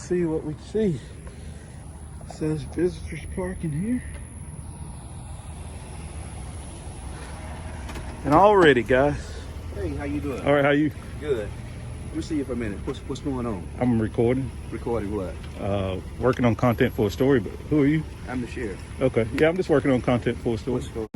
see what we see. It says visitors parking here. And already, guys. Hey, how you doing? All right, how you? Good. Let me see you for a minute. What's going on? I'm recording. Recording what? Working on content for a story, but who are you? I'm the sheriff. Okay. Yeah, I'm just working on content for a story. What's going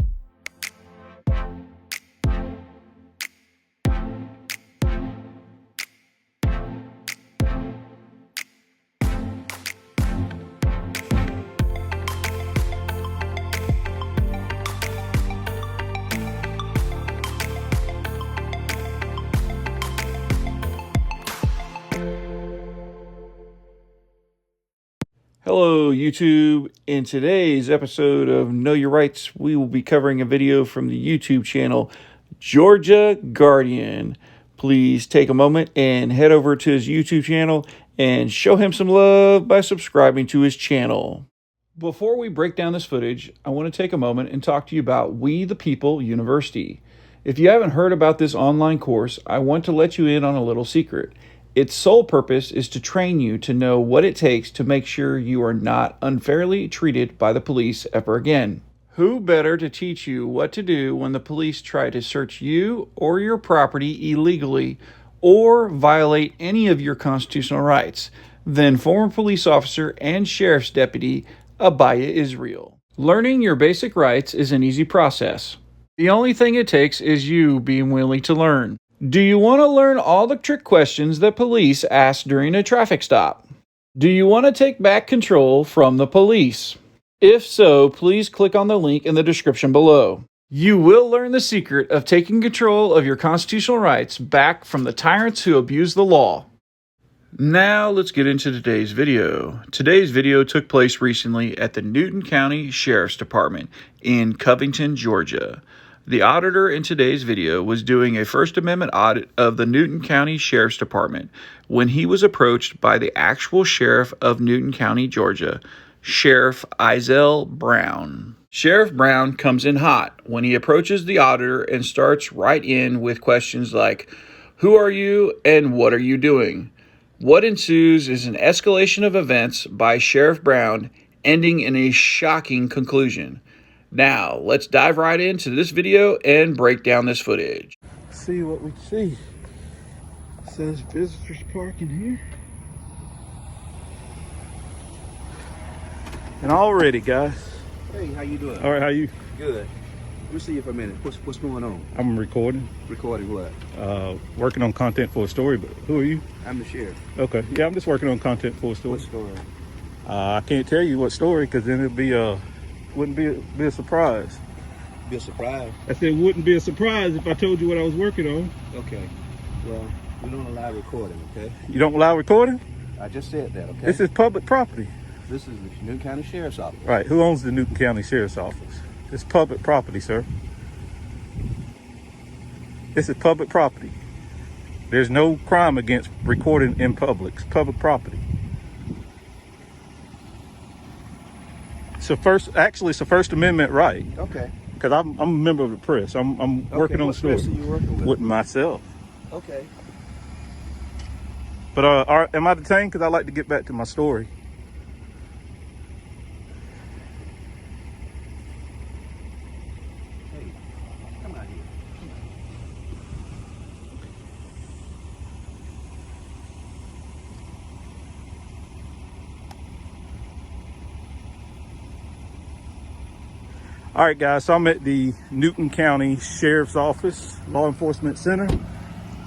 Hello, YouTube. In today's episode of Know Your Rights, we will be covering a video from the YouTube channel Georgia Guardian. Please take a moment and head over to his YouTube channel and show him some love by subscribing to his channel. Before we break down this footage, I want to take a moment and talk to you about We the People University. If you haven't heard about this online course, I want to let you in on a little secret. Its sole purpose is to train you to know what it takes to make sure you are not unfairly treated by the police ever again. Who better to teach you what to do when the police try to search you or your property illegally or violate any of your constitutional rights than former police officer and sheriff's deputy Abiyah Israel. Learning your basic rights is an easy process. The only thing it takes is you being willing to learn. Do you want to learn all the trick questions that police ask during a traffic stop? Do you want to take back control from the police? If so, please click on the link in the description below. You will learn the secret of taking control of your constitutional rights back from the tyrants who abuse the law. Now let's get into today's video. Today's video took place recently at the Newton County Sheriff's Department in Covington, Georgia. The auditor in today's video was doing a First Amendment audit of the Newton County Sheriff's Department when he was approached by the actual sheriff of Newton County, Georgia, Sheriff Abiyah Brown. Sheriff Brown comes in hot when he approaches the auditor and starts right in with questions like, "Who are you and what are you doing?" What ensues is an escalation of events by Sheriff Brown, ending in a shocking conclusion. Now, let's dive right into this video and break down this footage. See what we see. It says visitors parking here. And already, guys. Hey, how you doing? All right, how you? Good. Let me see you for a minute. What's going on? I'm recording. Recording what? Working on content for a story, but who are you? I'm the sheriff. Okay. Yeah, I'm just working on content for a story. What story? I can't tell you what story because then it'd be wouldn't be a surprise. Be a surprise. I said it wouldn't be a surprise if I told you what I was working on. Okay. Well, we don't allow recording, okay? You don't allow recording? I just said that, okay? This is public property. This is the Newton County Sheriff's Office. Right. Who owns the Newton County Sheriff's Office? It's public property, sir. This is public property. There's no crime against recording in public. It's public property. It's a First Amendment right. Okay. Because I'm a member of the press. I'm working on the story. What press are you working with? With myself. Okay. But am I detained? Because I like to get back to my story. Hey, come out here. All right, guys, so I'm at the Newton County Sheriff's Office, Law Enforcement Center.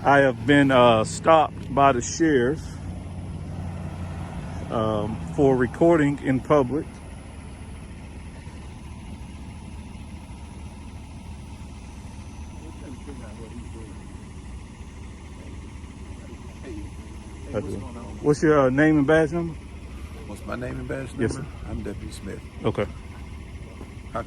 I have been stopped by the sheriff for recording in public. Hey, what's going on? What's your name and badge number? What's my name and badge number? Yes, sir. I'm Deputy Smith. Okay. How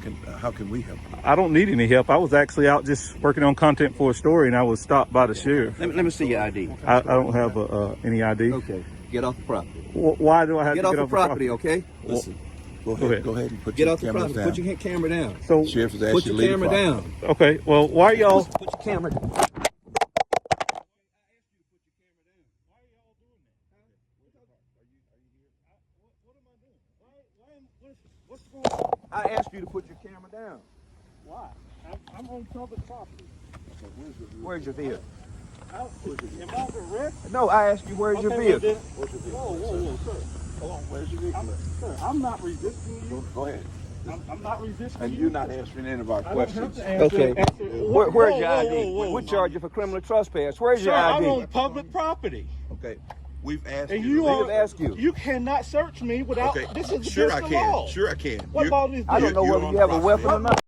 can we help you? I don't need any help. I was actually out just working on content for a story, and I was stopped by the sheriff. Let me see your ID. I don't have any ID. Okay, get off the property. Why do I have Get to off get the property, okay? Listen, go ahead. and put Get your off the cameras property. down. Put your camera down. So, Sheriff has Put asked you your to leave the camera property. down. okay, well, why y'all? Put your camera down. What's going on? I asked you to put your camera down. Why? I'm on public property. Where's your vehicle? Am I under arrest? No, I asked you where's your vehicle. Whoa, sir. Hold on, where's your vehicle? Sir, I'm not resisting you. Go ahead. I'm not resisting And you. you're not answering any of our I don't questions. have to answer. Where's your ID? We charge you for criminal trespass. Where's Sir, your I'm ID? on public property. Okay. We've asked And you. you We've asked you. You cannot search me without. Okay. This is Sure I against the can. law. Sure I can. What law is this? I don't know whether you have a weapon or not.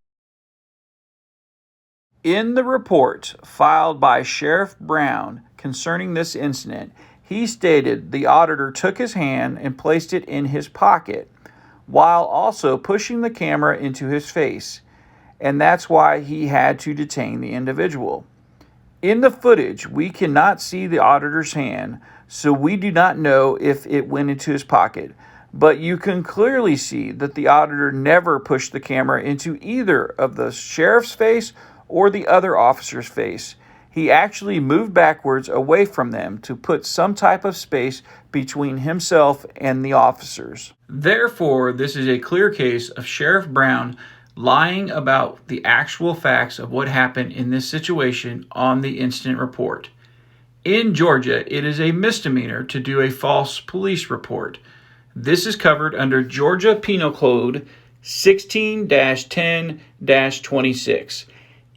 In the report filed by Sheriff Brown concerning this incident, he stated the auditor took his hand and placed it in his pocket while also pushing the camera into his face, and that's why he had to detain the individual. In the footage, we cannot see the auditor's hand, so we do not know if it went into his pocket, but you can clearly see that the auditor never pushed the camera into either of the sheriff's face or the other officer's face. He actually moved backwards away from them to put some type of space between himself and the officers. Therefore, this is a clear case of Sheriff Brown lying about the actual facts of what happened in this situation on the incident report. In Georgia, it is a misdemeanor to do a false police report. This is covered under Georgia Penal Code 16-10-26.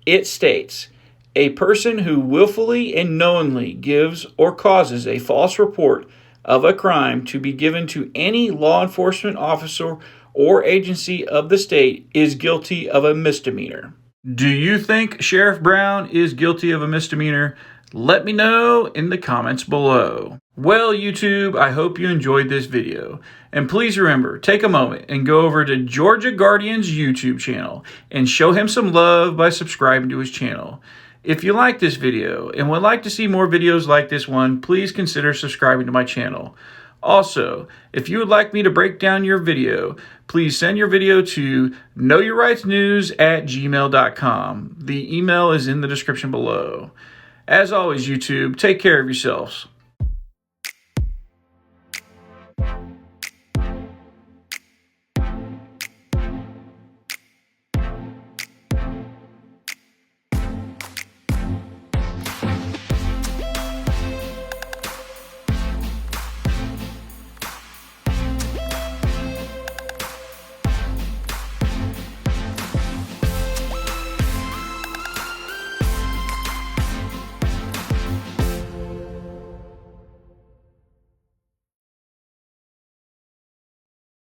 It states, a person who willfully and knowingly gives or causes a false report of a crime to be given to any law enforcement officer or agency of the state is guilty of a misdemeanor. Do you think Sheriff Brown is guilty of a misdemeanor? Let me know in the comments below. Well, YouTube, I hope you enjoyed this video. And please remember, take a moment and go over to Georgia Guardian's YouTube channel and show him some love by subscribing to his channel. If you like this video and would like to see more videos like this one, please consider subscribing to my channel. Also, if you would like me to break down your video, please send your video to knowyourrightsnews@gmail.com. The email is in the description below. As always, YouTube, take care of yourselves.